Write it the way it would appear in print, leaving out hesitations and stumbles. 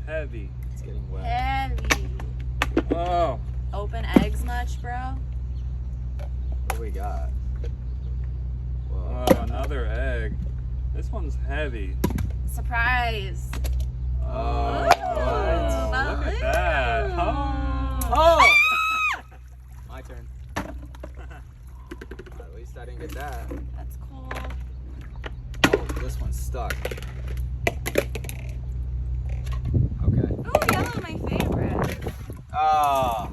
heavy. It's getting wet. Heavy. Oh. Open eggs much, bro? What do we got? Whoa. Oh, another egg. This one's heavy. Surprise. Oh, Ooh, look at that. Oh. Oh! My turn. At least I didn't get that. That's cool. Oh, this one's stuck. Okay. Oh, yellow, my favorite. Ah.